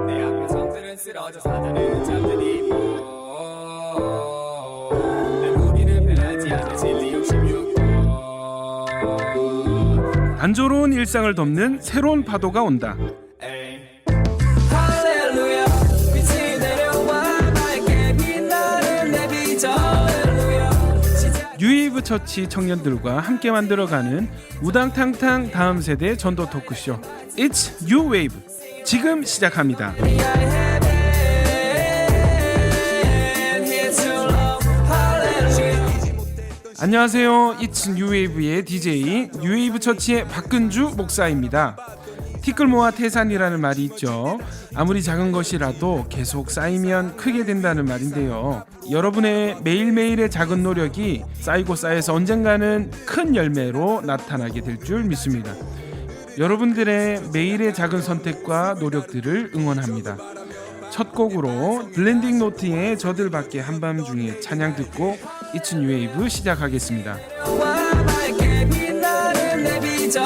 내 앞에 성들은 쓰러져 사자는 잠들이 내 무기는 변하지 않는 진리 66 단조로운 일상을 덮는 새로운 파도가 온다. 할렐루야 빛이 내려와 밝게 빛나는 내 비전 뉴웨이브 처치 청년들과 함께 만들어가는 우당탕탕 다음 세대 전도 토크쇼 It's New Wave 지금 시작합니다. 안녕하세요. It's New Wave의 DJ 뉴웨이브 처치의 박근주 목사입니다. 티끌 모아 태산이라는 말이 있죠. 아무리 작은 것이라도 계속 쌓이면 크게 된다는 말인데요. 여러분의 매일매일의 작은 노력이 쌓이고 쌓여서 언젠가는 큰 열매로 나타나게 될 줄 믿습니다. 여러분들의 매일의 작은 선택과 노력들을 응원합니다. 첫 곡으로 블렌딩 노트의 저들밖에 한밤중에 찬양 듣고 It's New Wave 시작하겠습니다. 밝게 빛나는 내 비전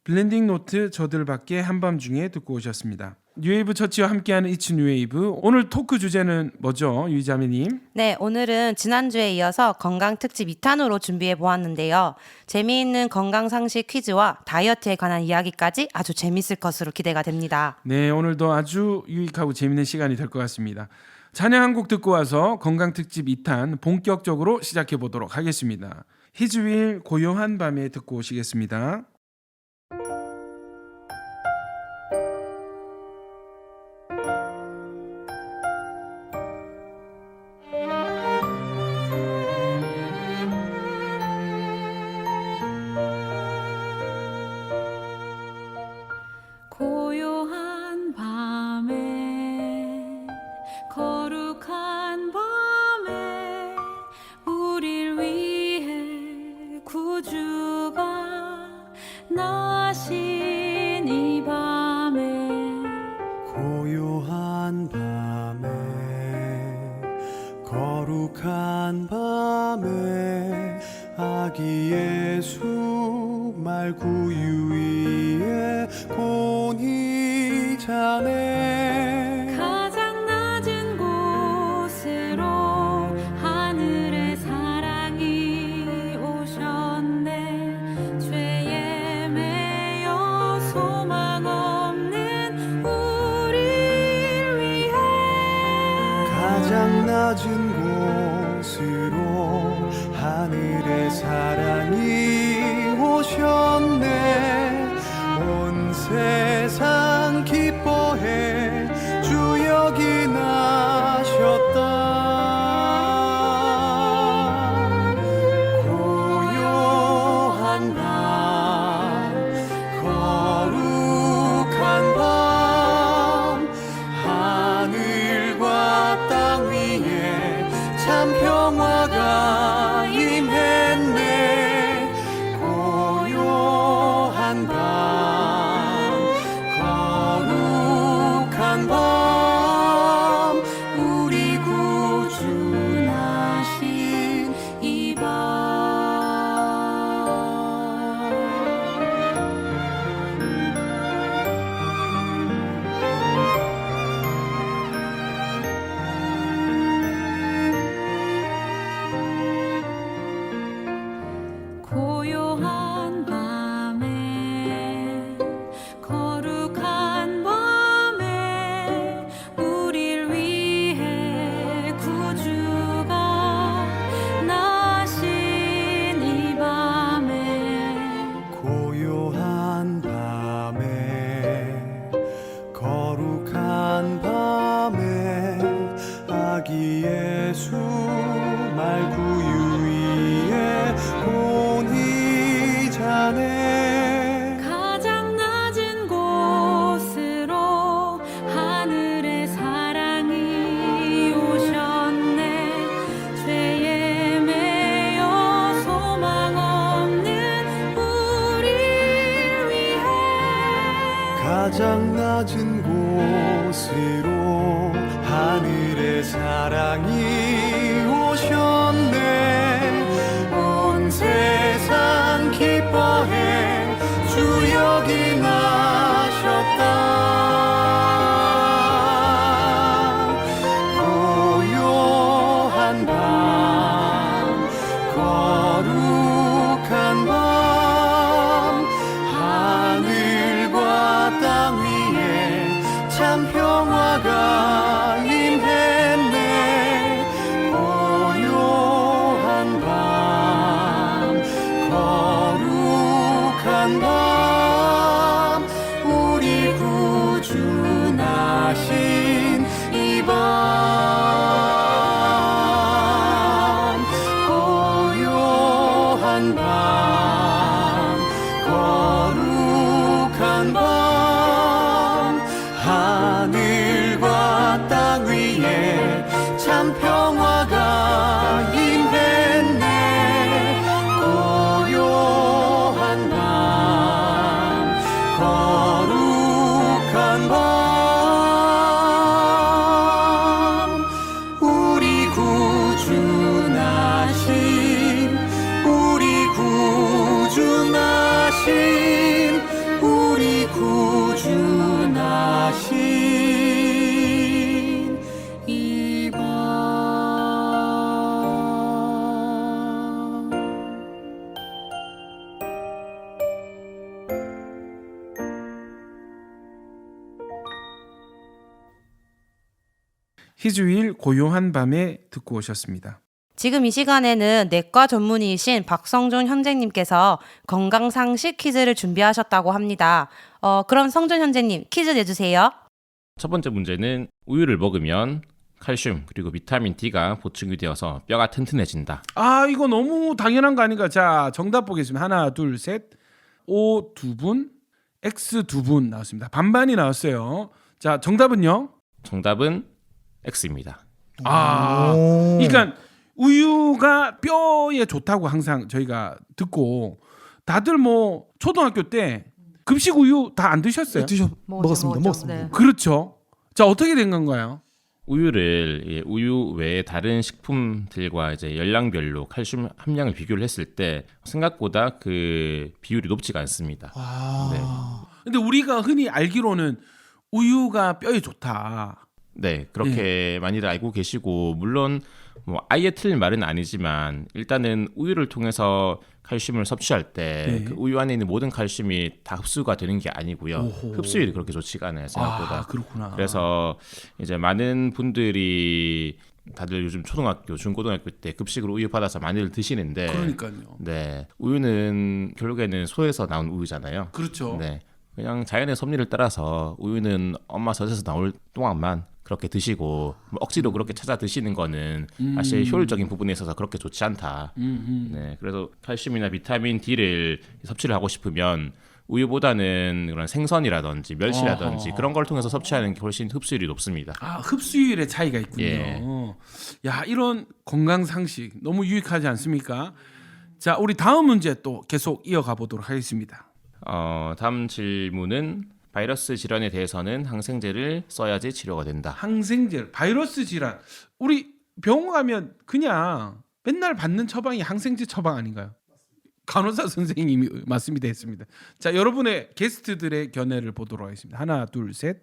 블렌딩 노트 저들밖에 한밤중에 듣고 오셨습니다. 뉴웨이브 처치와 함께하는 It's New Wave. 오늘 토크 주제는 뭐죠, 유이자매님? 네, 오늘은 지난주에 이어서 건강 특집 2탄으로 준비해 보았는데요. 재미있는 건강 상식 퀴즈와 다이어트에 관한 이야기까지 아주 재밌을 것으로 기대가 됩니다. 네, 오늘도 아주 유익하고 재밌는 시간이 될 것 같습니다. 찬양 한 곡 듣고 와서 건강 특집 2탄 본격적으로 시작해 보도록 하겠습니다. 히즈윌 고요한 밤에 듣고 오시겠습니다. 말구유 위에 곤히 자네 가장 낮은 곳으로 하늘의 사랑이 오셨네 죄에 매여 소망 없는 우릴 위해 가장 낮은 곳으로 하늘의 사랑이 오셨네 온 세상 기뻐해 주 여기 나셨다 고요한 밤 거룩한 밤 하늘과 땅 위에 참 평화가 임했네 고요한 밤 거룩한 밤 우리 구주 나신 이 밤 고요한 밤에 거룩한 밤에 우릴 위해 구주가 나신 이 밤에 고요한 밤에 거룩한 밤에 아기 예수 말구유 위에 곤히 자네 가장 낮은 곳으로 하늘의 사랑이 오셨네 죄에 매여 소망 없는 우릴 위해 가장 낮은 곳으로 하늘의 사랑이 오셨네 온 세상 기뻐해 주 여기 나셨다 고요한 밤 거룩한 밤 하늘과 땅 위에 참 평화가 임했네 고요한 밤 거룩한 밤 우리 구주 나신 이 밤 고요한 밤 거룩한 밤 하늘과 땅 위에 참 평화가 임했네 고요한 밤 거룩한 밤 우리 구주 나신 우리 구주 나신 우리 구주 나신 이 밤 희주일 고요한 밤에 듣고 오셨습니다. 지금 이 시간에는 내과 전문의이신 박성준 현재님께서 건강상식 퀴즈를 준비하셨다고 합니다. 그럼 성준 현재님 퀴즈 내주세요. 첫 번째 문제는 우유를 먹으면 칼슘 그리고 비타민 D가 보충이 되어서 뼈가 튼튼해진다. 아 이거 너무 당연한 거 아닌가? 자 정답 보겠습니다. 하나 둘 셋. O 2분, X 2분 나왔습니다. 반반이 나왔어요. 자 정답은요? 정답은 X입니다. 아 그러니까 우유가 뼈에 좋다고 항상 저희가 듣고 다들 뭐 초등학교 때 급식 우유 다 안 드셨어요? 먹었습니다. 먹었습니다. 먹었습니다. 네. 그렇죠. 자 어떻게 된 건가요? 우유를 우유 외에 다른 식품들과 이제 열량별로 칼슘 함량을 비교를 했을 때 생각보다 그 비율이 높지가 않습니다. 아, 근데 우리가 흔히 알기로는 우유가 뼈에 좋다. 네, 그렇게 많이들 알고 계시고 물론 뭐 아예 틀린 말은 아니지만 일단은 우유를 통해서 칼슘을 섭취할 때 그 우유 안에 있는 모든 칼슘이 다 흡수가 되는 게 아니고요. 오호. 흡수율이 그렇게 좋지가 않아요, 생각보다. 아, 그렇구나. 그래서 이제 많은 분들이 다들 요즘 초등학교, 중고등학교 때 급식으로 우유 받아서 많이들 드시는데 그러니까요. 네, 우유는 결국에는 소에서 나온 우유잖아요. 그렇죠. 네, 그냥 자연의 섭리를 따라서 우유는 엄마 젖에서 나올 동안만 그렇게 드시고 뭐 억지로 그렇게 찾아 드시는 거는 사실 효율적인 부분에 있어서 그렇게 좋지 않다. 네, 그래서 칼슘이나 비타민 D를 섭취를 하고 싶으면 우유보다는 그런 생선이라든지 멸치라든지 어허. 그런 걸 통해서 섭취하는 게 훨씬 흡수율이 높습니다. 아, 흡수율의 차이가 있군요. 예. 야, 이런 건강 상식 너무 유익하지 않습니까? 자, 우리 다음 문제 또 계속 이어가 보도록 하겠습니다. 다음 질문은 바이러스 질환에 대해서는 항생제를 써야지 치료가 된다. 항생제, 바이러스 질환. 우리 병원 가면 그냥 맨날 받는 처방이 항생제 처방 아닌가요? 간호사 선생님이 말씀이 됐습니다. 자, 여러분의 게스트들의 견해를 보도록 하겠습니다. 하나, 둘, 셋.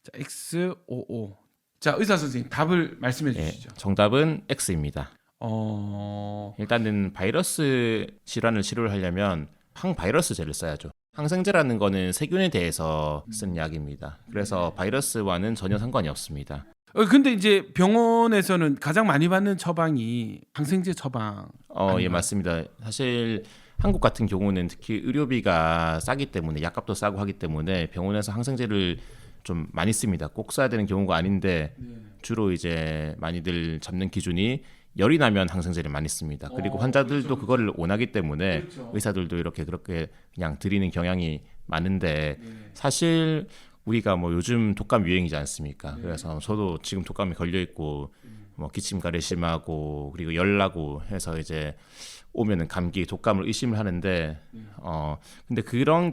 자, XOO. 자, 의사 선생님 답을 말씀해 예, 주시죠. 정답은 X입니다. 어, 일단은 바이러스 질환을 치료를 하려면 항바이러스제를 써야죠. 항생제라는 거는 세균에 대해서 쓴 약입니다. 그래서 바이러스와는 전혀 상관이 없습니다. 근데 이제 병원에서는 가장 많이 받는 처방이 항생제 처방. 예, 아닌가요? 맞습니다. 사실 한국 같은 경우는 특히 의료비가 싸기 때문에 약값도 싸고 하기 때문에 병원에서 항생제를 좀 많이 씁니다. 꼭 써야 되는 경우가 아닌데 주로 이제 많이들 잡는 기준이 열이 나면 항생제를 많이 씁니다. 그리고 환자들도 그거를 원하기 때문에 의사들도 이렇게 그렇게 그냥 드리는 경향이 많은데 사실 우리가 뭐 요즘 독감 유행이지 않습니까? 그래서 저도 지금 독감에 걸려 있고 뭐 기침 가래 심하고 그리고 열 나고 해서 이제 오면은 감기 독감을 의심을 하는데 근데 그런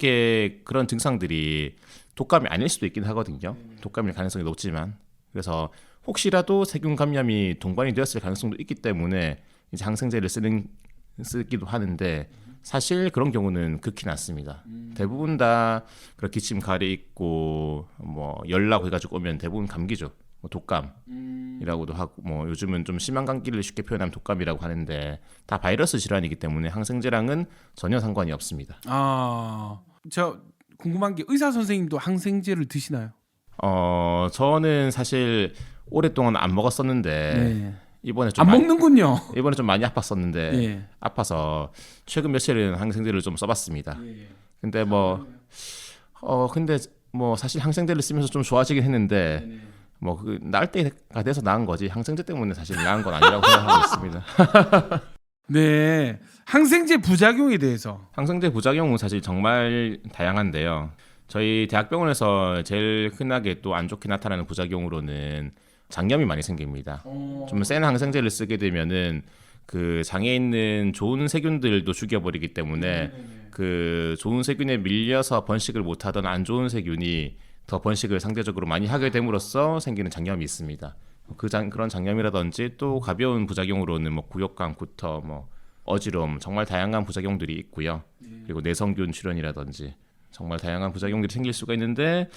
증상들이 독감이 아닐 수도 있긴 하거든요. 독감일 가능성이 높지만 그래서 혹시라도 세균 감염이 동반이 되었을 가능성도 있기 때문에 이제 항생제를 쓰기도 하는데 사실 그런 경우는 극히 낮습니다. 대부분 다 그런 기침 가래 있고 뭐 열나고 해가지고 오면 대부분 감기죠. 뭐 독감이라고도 하고 뭐 요즘은 좀 심한 감기를 쉽게 표현하면 독감이라고 하는데 다 바이러스 질환이기 때문에 항생제랑은 전혀 상관이 없습니다. 아, 저 궁금한 게 의사 선생님도 항생제를 드시나요? 저는 사실 오랫동안 안 먹었었는데 네. 이번에 좀 안 많이, 먹는군요. 이번에 좀 많이 아팠었는데 예. 아파서 최근 며칠은 항생제를 좀 써봤습니다. 예. 근데 근데 사실 항생제를 쓰면서 좀 좋아지긴 했는데 뭐 그 나을 때가 돼서 나은 거지 항생제 때문에 사실 나은 건 아니라고 생각하고 있습니다. 네, 항생제 부작용에 대해서. 항생제 부작용은 사실 정말 다양한데요. 저희 대학병원에서 제일 흔하게 또 안 좋게 나타나는 부작용으로는 장염이 많이 생깁니다. 좀 센 항생제를 쓰게 되면은 그 장에 있는 좋은 세균들도 죽여버리기 때문에 그 좋은 세균에 밀려서 번식을 못하던 안 좋은 세균이 더 번식을 상대적으로 많이 하게 됨으로써 생기는 장염이 있습니다. 그런 장염이라든지 또 가벼운 부작용으로는 뭐 구역감, 구토, 뭐 어지러움 정말 다양한 부작용들이 있고요. 그리고 내성균 출현이라든지 정말 다양한 부작용들이 생길 수가 있는데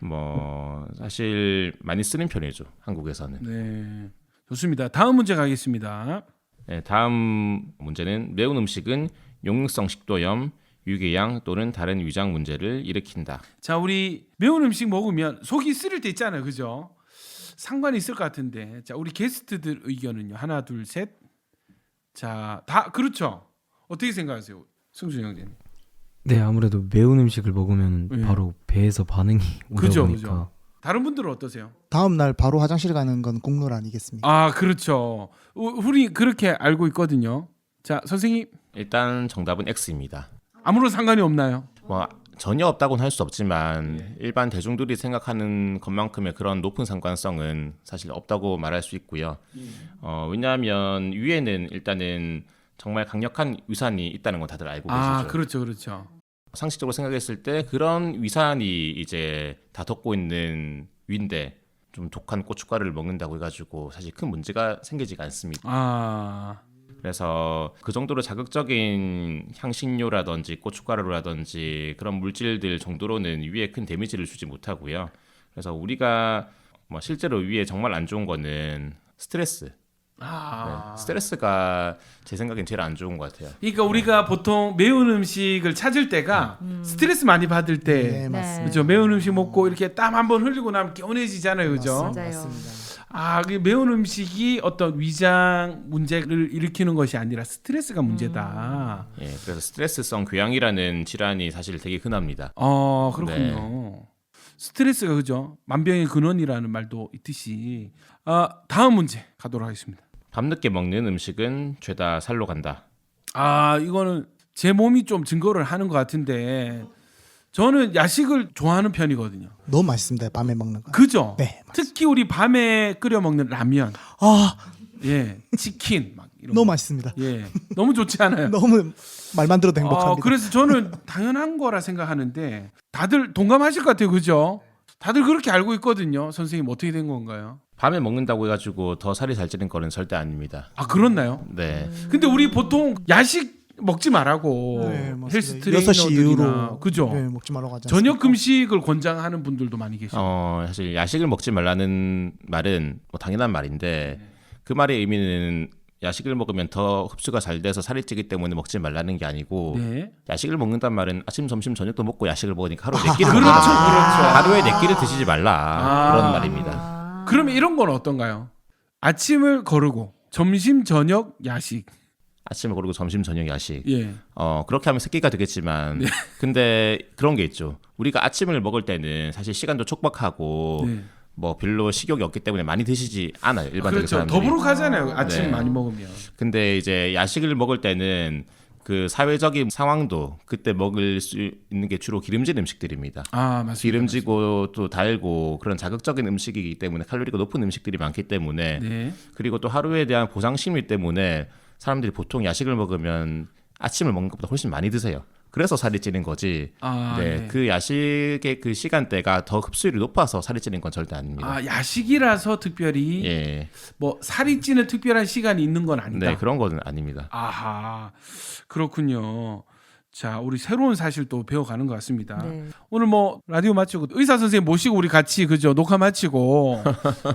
뭐 사실 많이 쓰는 편이죠 한국에서는. 네, 좋습니다. 다음 문제 가겠습니다. 네, 다음 문제는 매운 음식은 용융성 식도염, 유궤양 또는 다른 위장 문제를 일으킨다. 자, 우리 매운 음식 먹으면 속이 쓰릴 때 있잖아요, 그죠? 상관이 있을 것 같은데, 자, 우리 게스트들 의견은요. 하나, 둘, 셋. 자, 다 그렇죠. 어떻게 생각하세요, 승준 형제님? 네, 아무래도 매운 음식을 먹으면 네. 바로 배에서 반응이 오다 그죠, 보니까 그죠. 다른 분들은 어떠세요? 다음 날 바로 화장실 가는 건 국룰 아니겠습니까? 아, 그렇죠. 우리 그렇게 알고 있거든요. 자, 선생님 일단 정답은 X입니다. 아무런 상관이 없나요? 뭐 전혀 없다고는 할 수 없지만 일반 대중들이 생각하는 것만큼의 그런 높은 상관성은 사실 없다고 말할 수 있고요. 왜냐하면 위에는 일단은 정말 강력한 위산이 있다는 건 다들 알고 계시죠. 아, 그렇죠, 그렇죠. 상식적으로 생각했을 때 그런 위산이 이제 다 덮고 있는 위인데 좀 독한 고춧가루를 먹는다고 해가지고 사실 큰 문제가 생기지가 않습니다. 아, 그래서 그 정도로 자극적인 향신료라든지 고춧가루라든지 그런 물질들 정도로는 위에 큰 데미지를 주지 못하고요. 그래서 우리가 뭐 실제로 위에 정말 안 좋은 거는 스트레스. 아. 네, 스트레스가 제 생각엔 제일 안 좋은 것 같아요. 그러니까 우리가 보통 매운 음식을 찾을 때가 스트레스 많이 받을 때, 네, 맞습니다. 그죠? 매운 음식 먹고 이렇게 땀 한번 흘리고 나면 개운해지잖아요, 그죠? 맞아요. 맞습니다. 아, 그 매운 음식이 어떤 위장 문제를 일으키는 것이 아니라 스트레스가 문제다. 예, 그래서 스트레스성 궤양이라는 질환이 사실 되게 흔합니다. 그렇군요. 스트레스가 그죠? 만병의 근원이라는 말도 있듯이. 다음 문제 가도록 하겠습니다. 밤늦게 먹는 음식은 죄다 살로 간다. 이거는 제 몸이 좀 증거를 하는 것 같은데 저는 야식을 좋아하는 편이거든요. 너무 맛있습니다. 밤에 먹는 거. 그죠? 네, 맞습니다. 특히 우리 밤에 끓여 먹는 라면, 아, 예, 치킨 막 이런 너무 거. 맛있습니다. 예, 너무 좋지 않아요? 너무 말만 들어도 행복합니다. 그래서 저는 당연한 거라 생각하는데 다들 동감하실 것 같아요, 그죠? 다들 그렇게 알고 있거든요. 선생님 어떻게 된 건가요? 밤에 먹는다고 해가지고 더 살이 잘 찌는 거는 절대 아닙니다. 그렇나요? 네, 근데 우리 보통 야식 먹지 말라고 네, 맞습니다. 헬스 6시 트레이너들이나 이후로 그죠? 네, 먹지 말라고 하지 저녁 않습니까? 금식을 권장하는 분들도 많이 계시죠. 사실 야식을 먹지 말라는 말은 뭐 당연한 말인데 그 말의 의미는 야식을 먹으면 더 흡수가 잘 돼서 살이 찌기 때문에 먹지 말라는 게 아니고 네. 야식을 먹는단 말은 아침, 점심, 저녁도 먹고 야식을 먹으니까 하루에 4끼를 그렇죠, 먹는다. 하루에 4끼를 드시지 말라 그런 말입니다. 그러면 이런 건 어떤가요? 아침을 거르고 점심, 저녁, 야식. 아침을 거르고 점심, 저녁, 야식. 예. 그렇게 하면 3끼가 되겠지만 근데 그런 게 있죠. 우리가 아침을 먹을 때는 사실 시간도 촉박하고 네. 뭐 별로 식욕이 없기 때문에 많이 드시지 않아요. 일반적인 그렇죠. 사람들이. 더부룩하잖아요. 아침 네. 많이 먹으면. 근데 이제 야식을 먹을 때는 그 사회적인 상황도 그때 먹을 수 있는 게 주로 기름진 음식들입니다. 맞습니다. 기름지고 또 달고 그런 자극적인 음식이기 때문에 칼로리가 높은 음식들이 많기 때문에 네. 그리고 또 하루에 대한 보상 심리 때문에 사람들이 보통 야식을 먹으면 아침을 먹는 것보다 훨씬 많이 드세요. 그래서 살이 찌는 거지. 네, 네. 그 야식의 그 시간대가 더 흡수율이 높아서 살이 찌는 건 절대 아닙니다. 야식이라서 특별히 예, 뭐 살이 찌는 특별한 시간이 있는 건 아니다. 네 그런 거는 아닙니다. 아하, 그렇군요. 자, 우리 새로운 사실 또 배워가는 것 같습니다. 네. 오늘 뭐 라디오 마치고 의사 선생님 모시고 우리 같이 그죠 녹화 마치고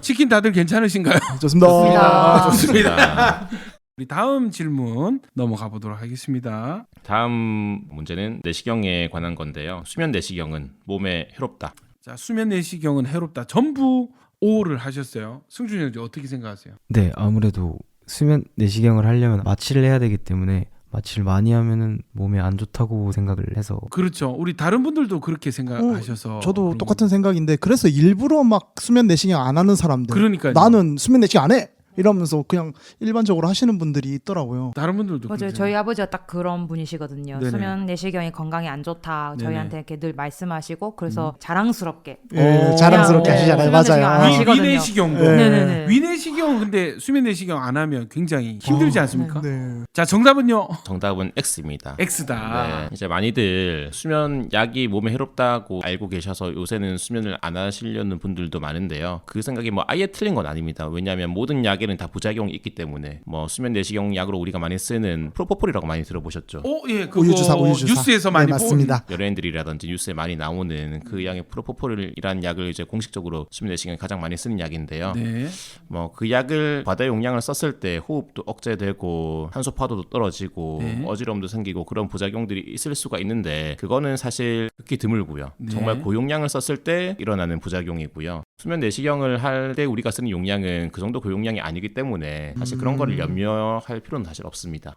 치킨 다들 괜찮으신가요? 좋습니다. 좋습니다. 우리 다음 질문 넘어가 보도록 하겠습니다. 다음 문제는 내시경에 관한 건데요. 수면 내시경은 몸에 해롭다. 자, 수면 내시경은 해롭다. 전부 O를 하셨어요. 승준이 형 어떻게 생각하세요? 네, 아무래도 수면 내시경을 하려면 마취를 해야 되기 때문에 마취를 많이 하면은 몸에 안 좋다고 생각을 해서 그렇죠. 우리 다른 분들도 그렇게 생각하셔서 저도 그런 똑같은 생각인데 그래서 일부러 막 수면 내시경 안 하는 사람들. 그러니까요. 나는 수면 내시경 안 해. 이러면서 그냥 일반적으로 하시는 분들이 있더라고요. 다른 분들도 맞아요. 그렇게 저희 아버지가 딱 그런 분이시거든요. 네네. 수면 내시경이 건강에 안 좋다. 네네. 저희한테 이렇게 늘 말씀하시고 그래서 자랑스럽게 예, 자랑스럽게 네, 하시잖아요. 수면 내시경 안 맞아요. 하시거든요. 위내시경도 네. 네네네. 위내시경 근데 수면 내시경 안 하면 굉장히 힘들지 않습니까? 네. 자, 정답은요. 정답은 X입니다. X다. 네, 이제 많이들 수면 약이 몸에 해롭다고 알고 계셔서 요새는 수면을 안 하시려는 분들도 많은데요. 그 생각이 뭐 아예 틀린 건 아닙니다. 왜냐하면 모든 약에는 다 부작용이 있기 때문에 뭐 수면 내시경 약으로 우리가 많이 쓰는 프로포폴이라고 많이 들어보셨죠. 예, 그거 우유주사. 뉴스에서 많이 네, 맞습니다. 연예인들이라든지 뉴스에 많이 나오는 그 약의 프로포폴이라는 약을 이제 공식적으로 수면 내시경에 가장 많이 쓰는 약인데요. 네. 뭐 그 약을 과다 용량을 썼을 때 호흡도 억제되고 산소 파도도 떨어지고 네. 어지러움도 생기고 그런 부작용들이 있을 수가 있는데 그거는 사실 극히 드물고요. 네. 정말 고용량을 썼을 때 일어나는 부작용이고요. 수면 내시경을 할 때 우리가 쓰는 용량은 그 정도 고용량이 아니기 때문에 사실 그런 거를 염려할 필요는 사실 없습니다.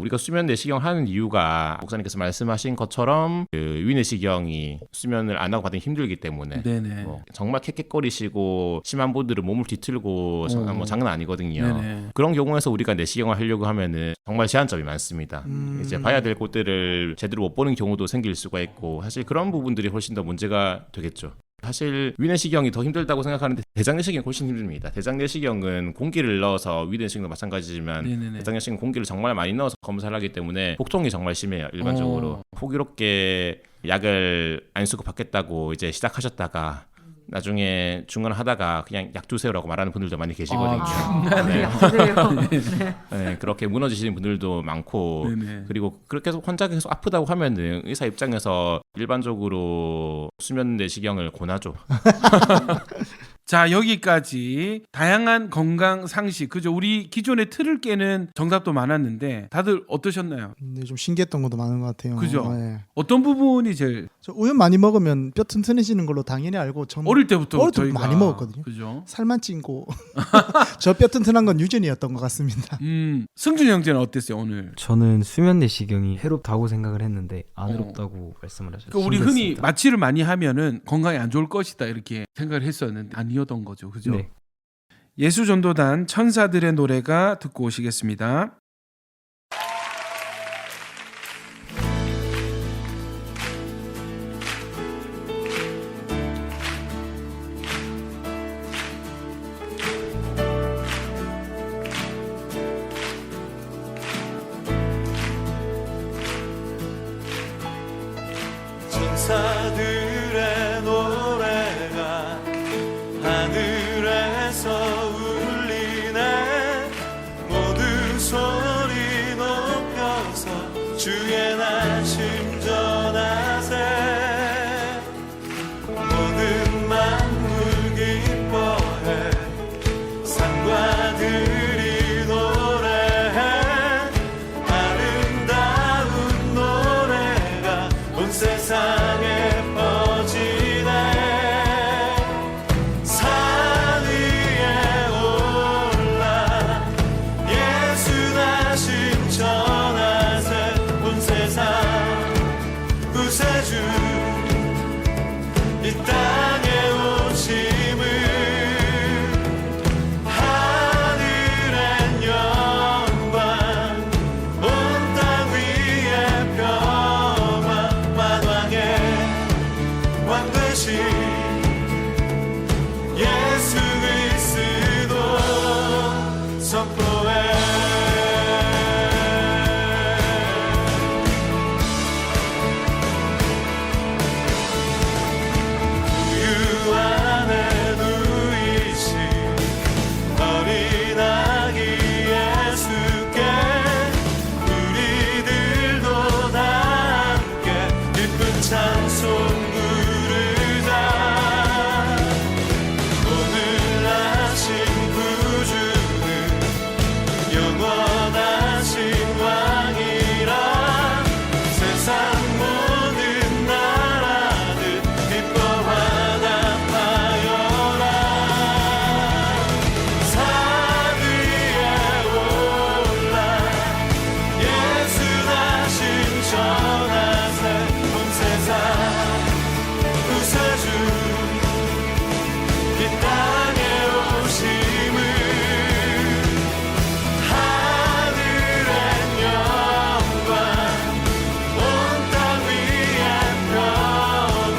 우리가 수면 내시경 하는 이유가 목사님께서 말씀하신 것처럼 그 위내시경이 수면을 안 하고 받으면 힘들기 때문에 네네. 뭐 정말 캑캑거리시고 심한 분들은 몸을 뒤틀고 뭐 장난 아니거든요. 네네. 그런 경우에서 우리가 내시경을 하려고 하면은 정말 제한점이 많습니다. 이제 봐야 될 곳들을 제대로 못 보는 경우도 생길 수가 있고 사실 그런 부분들이 훨씬 더 문제가 되겠죠. 사실 위내시경이 더 힘들다고 생각하는데 대장내시경이 훨씬 힘듭니다. 대장내시경은 공기를 넣어서 위내시경도 마찬가지지만 네네네. 대장내시경은 공기를 정말 많이 넣어서 검사를 하기 때문에 복통이 정말 심해요. 일반적으로 호기롭게 약을 안 쓰고 받겠다고 이제 시작하셨다가 나중에 중간 하다가 그냥 약 주세요라고 말하는 분들도 많이 계시거든요. 네, 그렇게 무너지시는 분들도 많고 네네. 그리고 그렇게 해서 환자가 계속 아프다고 하면은 의사 입장에서 일반적으로 수면 내시경을 권하죠. 자, 여기까지 다양한 건강 상식, 그죠? 우리 기존의 틀을 깨는 정답도 많았는데 다들 어떠셨나요? 네, 좀 신기했던 것도 많은 것 같아요. 그죠? 네. 어떤 부분이 제일 저 우유 많이 먹으면 뼈 튼튼해지는 걸로 당연히 알고 어릴 때부터 어릴 때 저희가 많이 먹었거든요. 그죠? 살만 찐고 저 뼈 튼튼한 건 유전이었던 것 같습니다. 승준 형제는 어땠어요 오늘? 저는 수면 내시경이 해롭다고 생각을 했는데 안 해롭다고 말씀을 하셨어요. 그러니까 우리 흔히 마취를 많이 하면은 건강에 안 좋을 것이다 이렇게 생각을 했었는데 아니었던 거죠, 그죠? 네. 예수전도단 천사들의 노래가 듣고 오시겠습니다. 천사들의 노래가 하늘에서 울리네. 모두 소리 높여서 주의 나심 전하세. 모든 만물 기뻐해 산과 들이 노래해. 아름다운 노래가 온 세상에 퍼지네. 산 위에 올라 예수 나심 전하세. 온 세상 구세주 이 땅에 오심을. 하늘엔 영광 온 땅 위에 평화. 만왕의 왕 되신 예수 그리스도 선포해. 우유 안에 누이신 어린 아기 예수께 우리들도 다 함께 기쁜 찬송 부르자. 오늘 하신 구주는 영원하신 왕이라. 세상 모든 나라들 기뻐 화답하여라. 산 위에 올라 예수 나심 전하세. 온 세상 구세주 이 땅에 오심을. 하늘엔 영광 온 땅 위에 평화.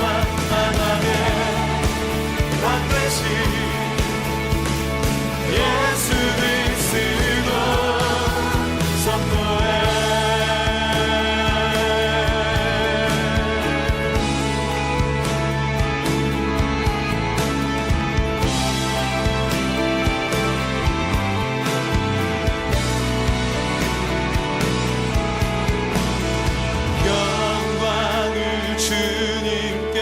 만왕의 왕 되신 예수 그리스도 선포해. 영광을 주님께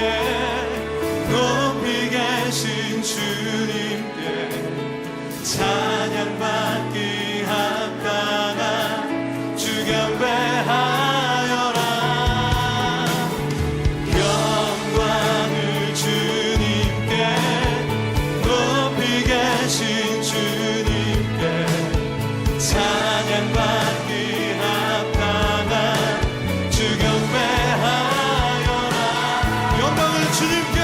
높이 계신 주님께 찬양받기 합당한 주 경배하여라. 영광을 주님께 높이 계신 주님께 찬양받기 합당한 주 경배하여라. 영광을 주님께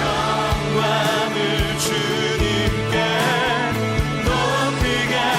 영광을 주님께 높이 계신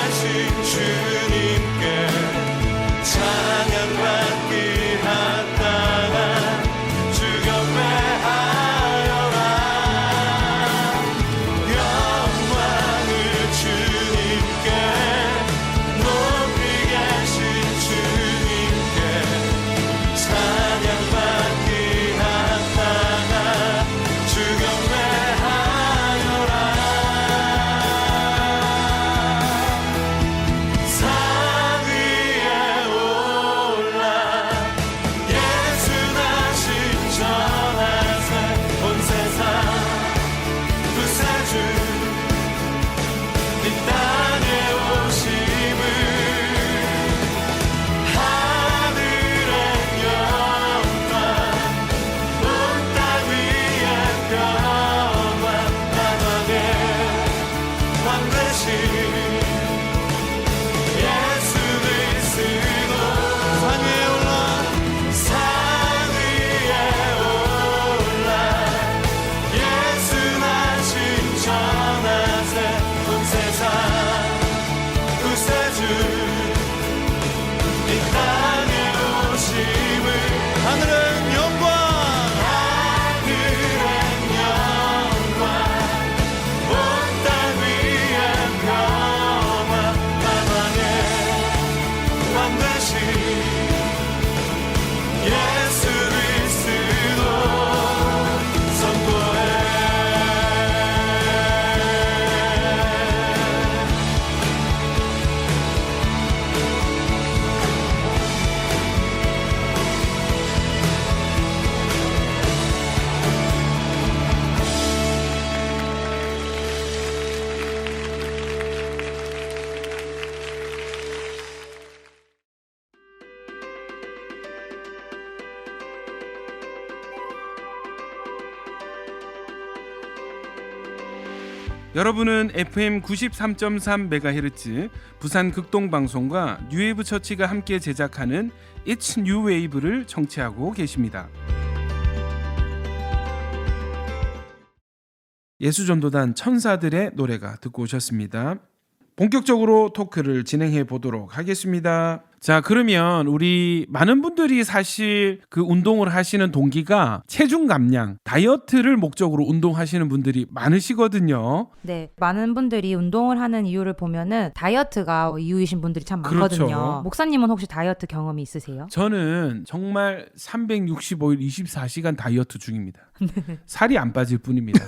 여러분은 FM 93.3MHz 부산 극동방송과 뉴웨이브 처치가 함께 제작하는 It's New Wave를 청취하고 계십니다. 예수전도단 천사들의 노래가 듣고 오셨습니다. 본격적으로 토크를 진행해 보도록 하겠습니다. 자, 그러면 우리 많은 분들이 사실 그 운동을 하시는 동기가 체중 감량, 다이어트를 목적으로 운동하시는 분들이 많으시거든요. 네, 많은 분들이 운동을 하는 이유를 보면은 다이어트가 이유이신 분들이 참 많거든요. 그렇죠. 목사님은 혹시 다이어트 경험이 있으세요? 저는 정말 365일 24시간 다이어트 중입니다. 살이 안 빠질 뿐입니다.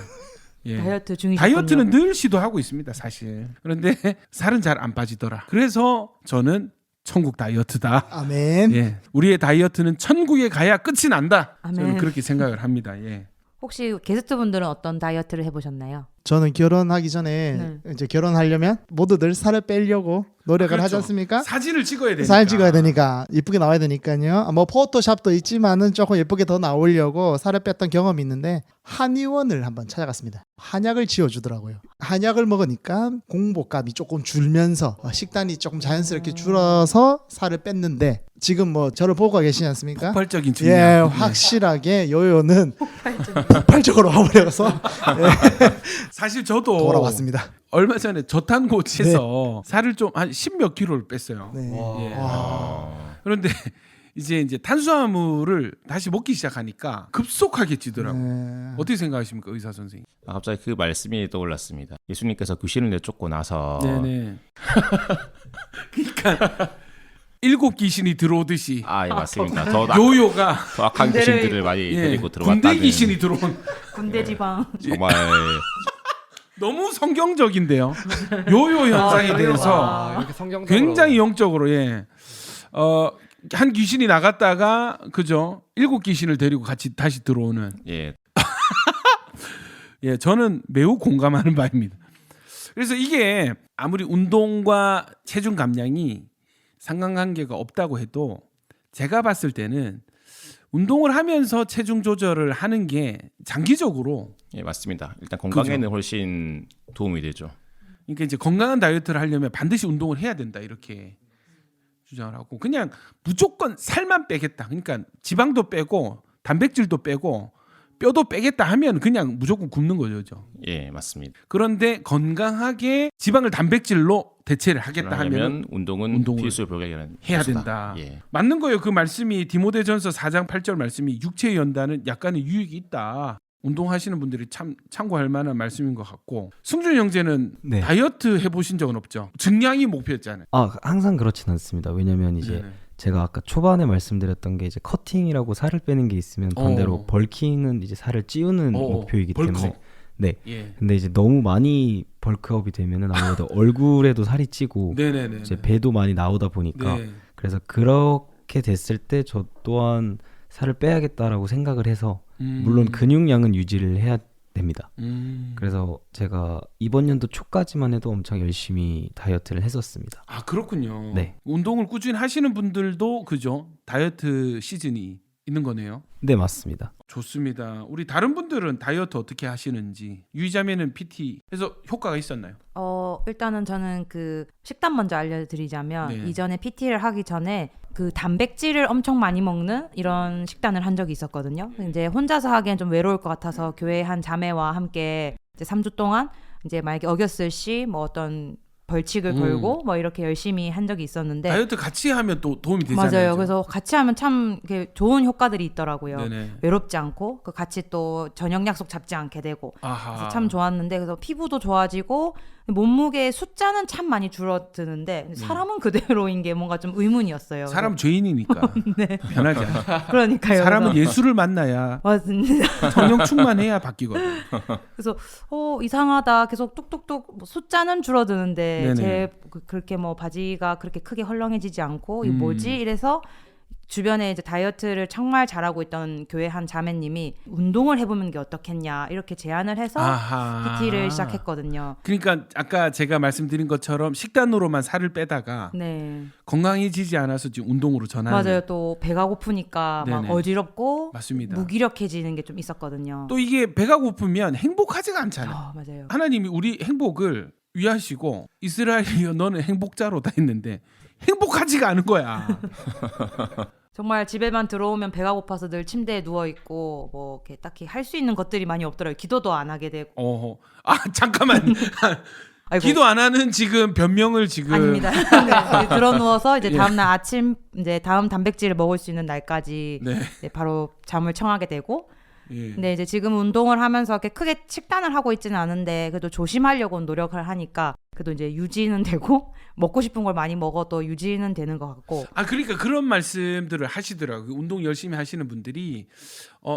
예. 다이어트 중이시군요. 다이어트는 늘 시도하고 있습니다, 사실. 그런데 살은 잘 안 빠지더라. 그래서 저는 천국 다이어트다. 아멘. 예, 우리의 다이어트는 천국에 가야 끝이 난다. 저는 아멘. 그렇게 생각을 합니다. 예. 혹시 게스트분들은 어떤 다이어트를 해보셨나요? 저는 결혼하기 전에 이제 결혼하려면 모두들 살을 빼려고 노력을 그렇죠. 하지 않습니까? 사진을 찍어야 되니까. 사진 찍어야 되니까 이쁘게 나와야 되니까요. 뭐 포토샵도 있지만은 조금 예쁘게 더 나오려고 살을 뺐던 경험이 있는데 한의원을 한번 찾아갔습니다. 한약을 지어주더라고요. 한약을 먹으니까 공복감이 조금 줄면서 식단이 조금 자연스럽게 줄어서 살을 뺐는데 지금 뭐 저를 보고 계시지 않습니까? 폭발적인 예, 중량. 확실하게 요요는 폭발적으로 와버려서 사실 저도 돌아왔습니다. 얼마 전에 저탄고치에서 살을 좀 한 10몇 킬로를 뺐어요. 네. 예. 그런데 이제 탄수화물을 다시 먹기 시작하니까 급속하게 찌더라고요. 네. 어떻게 생각하십니까, 의사 선생님? 갑자기 그 말씀이 떠올랐습니다. 예수님께서 귀신을 내쫓고 나서 네네. 그러니까 7 귀신이 들어오듯이 예, 맞습니다. 더 요요가 악한 귀신들을 많이 예, 데리고 들어왔다는 군대 귀신이 들어온 군대 지방. 정말 너무 성경적인데요. 요요 현상에 대해서 이렇게 성경적으로 굉장히 영적으로 한 귀신이 나갔다가 그죠? 7 귀신을 데리고 같이 다시 들어오는. 예, 예, 저는 매우 공감하는 바입니다. 그래서 이게 아무리 운동과 체중 감량이 상관관계가 없다고 해도 제가 봤을 때는 운동을 하면서 체중 조절을 하는 게 장기적으로 예, 맞습니다. 일단 건강에는 훨씬 도움이 되죠. 그러니까 이제 건강한 다이어트를 하려면 반드시 운동을 해야 된다 이렇게 주장을 하고 그냥 무조건 살만 빼겠다. 그러니까 지방도 빼고 단백질도 빼고 뼈도 빼겠다 하면 그냥 무조건 굶는 거죠. 예, 맞습니다. 그런데 건강하게 지방을 단백질로 대체를 하겠다 하면 하면 운동을 필수 병행이라는 해야 것이다. 된다. 예. 맞는 거예요. 그 말씀이 디모데전서 4장 8절 말씀이 육체의 연단은 약간의 유익이 있다. 운동하시는 분들이 참 참고할 만한 말씀인 것 같고 승준 형제는 네. 다이어트 해보신 적은 없죠? 증량이 목표였잖아요. 항상 그렇진 않습니다. 왜냐면 이제 네네. 제가 아까 초반에 말씀드렸던 게 이제 커팅이라고 살을 빼는 게 있으면 반대로 벌킹은 이제 살을 찌우는 목표이기 벌크업. 때문에 네. 예. 근데 이제 너무 많이 벌크업이 되면은 아무래도 얼굴에도 살이 찌고 네네네. 이제 배도 많이 나오다 보니까 네. 그래서 그렇게 됐을 때 저 또한 살을 빼야겠다라고 생각을 해서 물론 근육량은 유지를 해야 됩니다. 그래서 제가 이번 연도 초까지만 해도 엄청 열심히 다이어트를 했었습니다. 아 그렇군요. 네. 운동을 꾸준히 하시는 분들도 그죠? 다이어트 시즌이 있는 거네요. 네, 맞습니다. 좋습니다. 우리 다른 분들은 다이어트 어떻게 하시는지 유이자매는 PT에서 효과가 있었나요? 일단은 저는 그 식단 먼저 알려드리자면 네. 이전에 PT를 하기 전에 그 단백질을 엄청 많이 먹는 이런 식단을 한 적이 있었거든요. 이제 혼자서 하기엔 좀 외로울 것 같아서 교회 한 자매와 함께 이제 3주 동안 이제 만약에 어겼을 시 뭐 어떤 벌칙을 걸고 뭐 이렇게 열심히 한 적이 있었는데 다이어트 같이 하면 또 도움이 되잖아요. 맞아요. 그래서 같이 하면 참 이렇게 좋은 효과들이 있더라고요. 네네. 외롭지 않고 그 같이 또 저녁 약속 잡지 않게 되고 아하. 그래서 참 좋았는데 그래서 피부도 좋아지고 몸무게 숫자는 참 많이 줄어드는데 사람은 그대로인 게 뭔가 좀 의문이었어요. 사람 죄인이니까 변하지 않아. 그러니까요. 사람은 그래서 예수를 만나야 맞습니다. 성령 충만해야 바뀌거든. 그래서 이상하다. 계속 뚝뚝뚝 뭐 숫자는 줄어드는데 네네. 제 그렇게 뭐 바지가 그렇게 크게 헐렁해지지 않고 이거 뭐지? 이래서 주변에 이제 다이어트를 정말 잘하고 있던 교회 한 자매님이 운동을 해보는 게 어떻겠냐 이렇게 제안을 해서 아하. PT를 시작했거든요. 그러니까 아까 제가 말씀드린 것처럼 식단으로만 살을 빼다가 네, 건강해지지 않아서 지금 운동으로 전환을. 맞아요. 또 배가 고프니까 막 네네. 어지럽고 맞습니다. 무기력해지는 게 좀 있었거든요. 또 이게 배가 고프면 행복하지가 않잖아요. 맞아요. 하나님이 우리 행복을 위하시고 이스라엘이여 너는 행복자로다 했는데 행복하지가 않은 거야. 정말 집에만 들어오면 배가 고파서 늘 침대에 누워 있고 뭐 이렇게 딱히 할 수 있는 것들이 많이 없더라고요. 기도도 안 하게 되고. 잠깐만. 아이고. 기도 안 하는 지금 변명을 지금. 아닙니다. 네, 들어 누워서 이제 예. 다음 날 아침 이제 다음 단백질을 먹을 수 있는 날까지 네. 이제 바로 잠을 청하게 되고. 예. 근데 이제 지금 운동을 하면서 이렇게 크게 식단을 하고 있지는 않은데 그래도 조심하려고 노력을 하니까 그래도 이제 유지는 되고 먹고 싶은 걸 많이 먹어도 유지는 되는 것 같고. 그러니까 그런 말씀들을 하시더라고요. 운동 열심히 하시는 분들이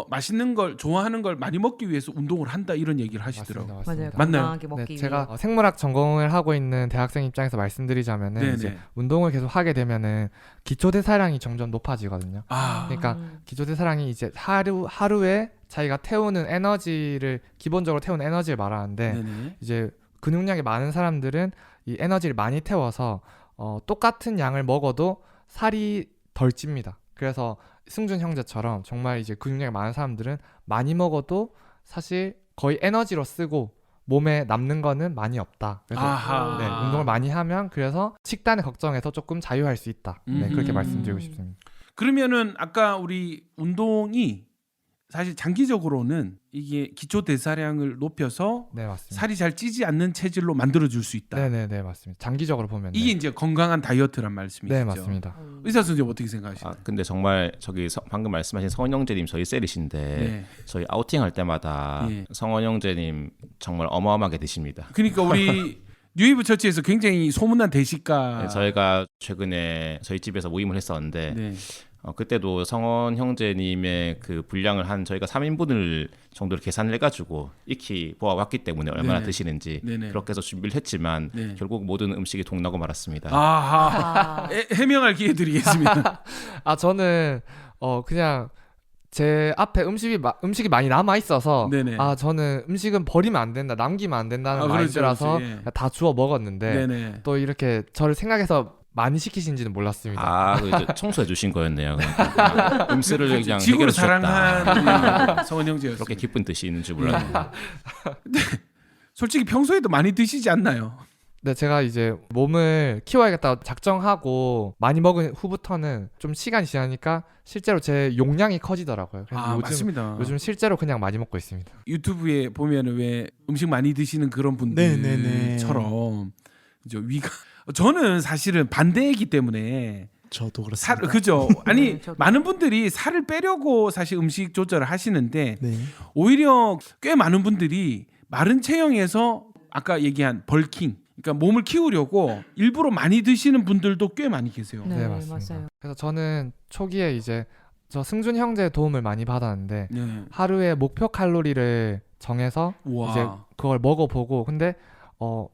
맛있는 걸 좋아하는 걸 많이 먹기 위해서 운동을 한다 이런 얘기를 하시더라고요. 맞아요. 맞나요? 건강하게 먹기 네, 위해. 제가 생물학 전공을 하고 있는 대학생 입장에서 말씀드리자면은 네네. 이제 운동을 계속 하게 되면은 기초 대사량이 점점 높아지거든요. 그러니까 기초 대사량이 이제 하루에 자기가 태우는 에너지를 기본적으로 태우는 에너지를 말하는데 네네. 이제 근육량이 많은 사람들은 이 에너지를 많이 태워서 똑같은 양을 먹어도 살이 덜 찝니다. 그래서 승준 형제처럼 정말 이제 근육량이 많은 사람들은 많이 먹어도 사실 거의 에너지로 쓰고 몸에 남는 거는 많이 없다. 그래서 아하. 네, 운동을 많이 하면 그래서 식단을 걱정해서 조금 자유할 수 있다. 네, 그렇게 말씀드리고 싶습니다. 그러면은 아까 우리 운동이 사실 장기적으로는 이게 기초 대사량을 높여서 네, 맞습니다. 살이 잘 찌지 않는 체질로 만들어 줄 수 있다. 네, 맞습니다. 장기적으로 보면 이게 이제 건강한 다이어트란 말씀이시죠. 네, 맞습니다. 의사 선생님 어떻게 생각하시나요? 근데 정말 저기 방금 말씀하신 성원 형제님 저희 셀이신데 네. 저희 아우팅할 때마다 예. 성원 형제님 정말 어마어마하게 드십니다. 그러니까 우리 뉴웨이브 처치에서 굉장히 소문난 대식가. 네, 저희가 최근에 저희 집에서 모임을 했었는데 네. 그때도 성원 형제님의 그 분량을 한 저희가 3인분을 정도를 계산을 해가지고 익히 보아왔기 때문에 얼마나 네네. 드시는지 네네. 그렇게 해서 준비를 했지만 네. 결국 모든 음식이 동나고 말았습니다. 아하. 해명할 기회 드리겠습니다. 저는 그냥 제 앞에 음식이 많이 남아 있어서 네네. 저는 음식은 버리면 안 된다, 남기면 안 된다는 그렇죠, 마인드라서 그렇죠. 예. 다 주워 먹었는데 네네. 또 이렇게 저를 생각해서 많이 시키신지는 몰랐습니다. 이제 청소해 주신 거였네요. 그러니까 음수를 그냥 지구를 해결해 주셨다. 사랑한 성원 형제였어요. 그렇게 기쁜 뜻이 있는 줄 몰랐는데. 솔직히 평소에도 많이 드시지 않나요? 네, 제가 이제 몸을 키워야겠다 작정하고 많이 먹은 후부터는 좀 시간이 지나니까 실제로 제 용량이 커지더라고요. 그래서 맞습니다. 요즘 실제로 그냥 많이 먹고 있습니다. 유튜브에 보면은 왜 음식 많이 드시는 그런 네네네. 분들처럼 이제 위가 저는 사실은 반대이기 때문에 저도 그렇습니다. 그죠? 아니 저도. 많은 분들이 살을 빼려고 사실 음식 조절을 하시는데 네. 오히려 꽤 많은 분들이 마른 체형에서 아까 얘기한 벌킹, 그러니까 몸을 키우려고 일부러 많이 드시는 분들도 꽤 많이 계세요. 네, 맞습니다. 맞아요. 그래서 저는 초기에 이제 저 승준 형제의 도움을 많이 받았는데 네. 하루에 목표 칼로리를 정해서 우와. 이제 그걸 먹어보고 근데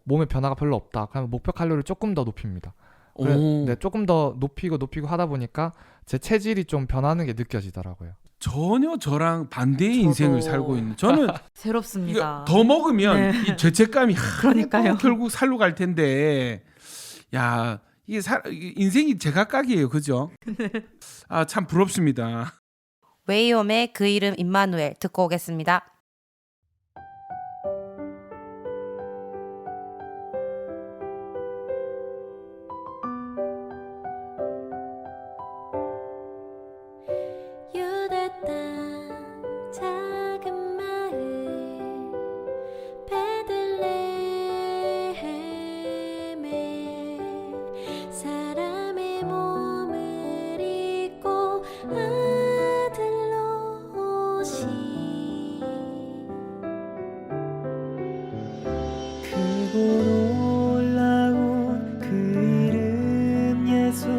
몸에 변화가 별로 없다. 그러면 목표 칼로리를 조금 더 높입니다. 네, 조금 더 높이고 하다 보니까 제 체질이 좀 변하는 게 느껴지더라고요. 전혀 저랑 반대의 저도. 인생을 살고 있는. 저는 새롭습니다. 이거 더 먹으면 네. 이 죄책감이 그러니까요. 또 결국 살로 갈 텐데, 야 이게 인생이 제각각이에요, 그죠? 참 부럽습니다. 웨이홈의 그 이름 임마누엘 듣고 오겠습니다. 유대 땅 작은 마을 베들레헴에 사람의 몸을 입고 아들로 오신 크고 놀라운 그 이름 예수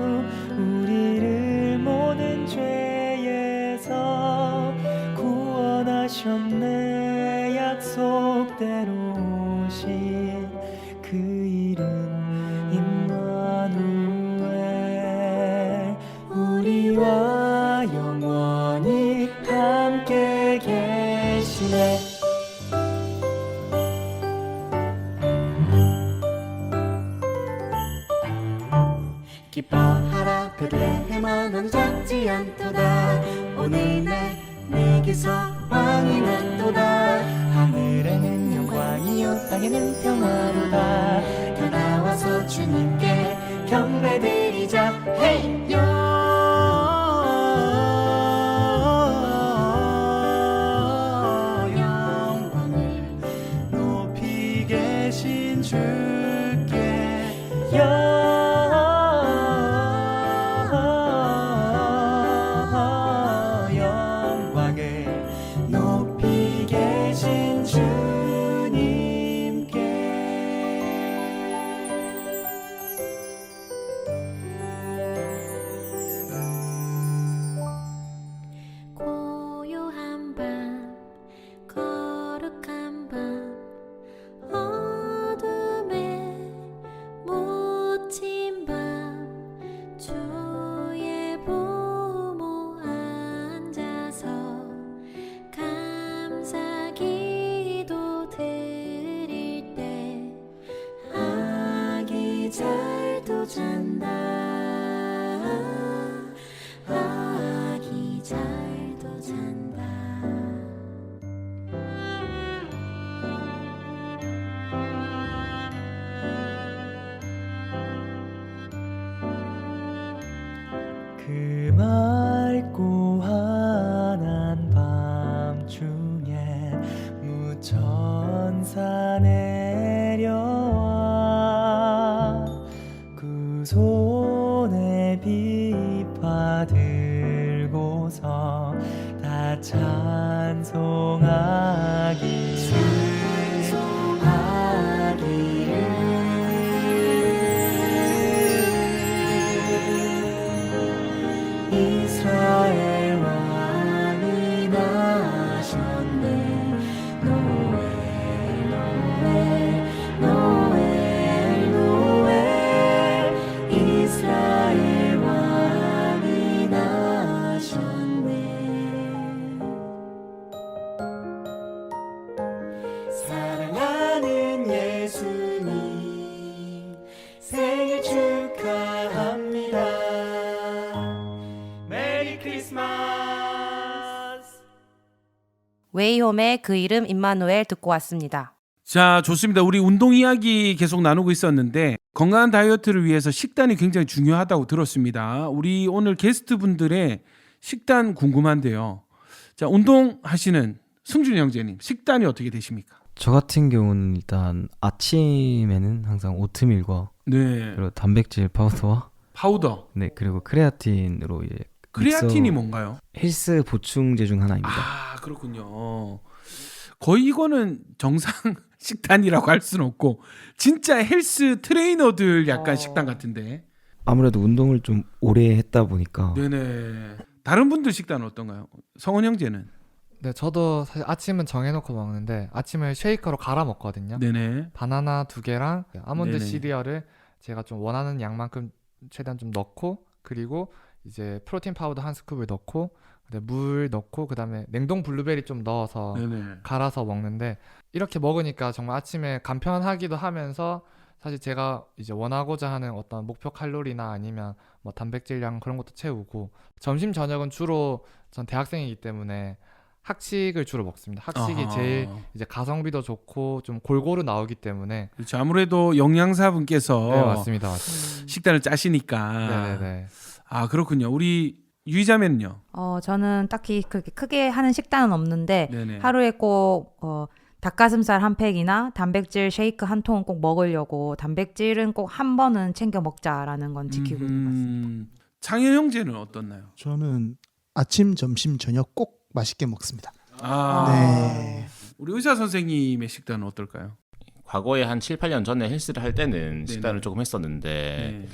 우리를 모든 죄에서 구원하셨네 약속대로 오신 그 이름 임마누엘 우리와 계시네. 기뻐하라 베들레헴아 너는 작지 않도다 오늘 내게서 왕이 났도다 하늘에는 영광이요 땅에는 평화로다 다 나와서 주님께 경배드리자 헤이 영광을 높이 계신 주께 영광을 높이 계신 주님께 고요한 밤 거룩한 밤 어둠에 묻힌 밤 주의 보모 앉아서 감사기도 드릴 때 아기 잘도 잔다 아기 잘도 잔다 그 맑고 환한 밤중에 무천사 내려와 그 손에 비파 들고서 다 찬송하기를 이스라엘 왕이 나셨네 노엘 노엘 노엘 노엘 이스라엘 왕이 나셨네 사랑하는 예수님 생일 축하합니다 메리 크리스마스 웨이홈의 그 이름 임마누엘 듣고 왔습니다. 자, 좋습니다. 우리 운동 이야기 계속 나누고 있었는데 건강한 다이어트를 위해서 식단이 굉장히 중요하다고 들었습니다. 우리 오늘 게스트분들의 식단 궁금한데요. 자, 운동하시는 승준 형제님 식단이 어떻게 되십니까? 저 같은 경우는 일단 아침에는 항상 오트밀과 네. 그리고 단백질 파우더와 파우더. 네 그리고 크레아틴으로 이제 크레아틴이 믹서- 뭔가요? 헬스 보충제 중 하나입니다. 아, 그렇군요. 거의 이거는 정상 식단이라고 할 수는 없고 진짜 헬스 트레이너들 약간 식단 같은데. 아무래도 운동을 좀 오래 했다 보니까 네네. 다른 분들 식단은 어떤가요? 성원 형제는? 네, 저도 사실 아침은 정해놓고 먹는데 아침을 쉐이커로 갈아 먹거든요. 네네. 바나나 2개랑 아몬드 네네. 시리얼을 제가 좀 원하는 양만큼 최대한 좀 넣고 그리고 이제 프로틴 파우더 한 스쿱을 넣고 그다음에 물 넣고 그다음에 냉동 블루베리 좀 넣어서 네네. 갈아서 먹는데 이렇게 먹으니까 정말 아침에 간편하기도 하면서 사실 제가 이제 원하고자 하는 어떤 목표 칼로리나 아니면 뭐 단백질량 그런 것도 채우고 점심 저녁은 주로 전 대학생이기 때문에 학식을 주로 먹습니다. 학식이 아하. 제일 이제 가성비도 좋고 좀 골고루 나오기 때문에 그렇죠. 아무래도 영양사분께서 네, 맞습니다. 맞습니다. 식단을 짜시니까. 네네네. 아, 그렇군요. 우리 유이자매는요? 저는 딱히 그렇게 크게 하는 식단은 없는데 네네. 하루에 꼭 닭가슴살 한 팩이나 단백질 쉐이크 한 통은 꼭 먹으려고 단백질은 꼭 한 번은 챙겨 먹자라는 건 지키고 있는 것 같습니다. 창현 형제는 어떻나요? 저는 아침, 점심, 저녁 꼭 맛있게 먹습니다. 아, 네. 우리 의사 선생님의 식단은 어떨까요? 과거에 한 7, 8년 전에 헬스를 할 때는 식단을 조금 했었는데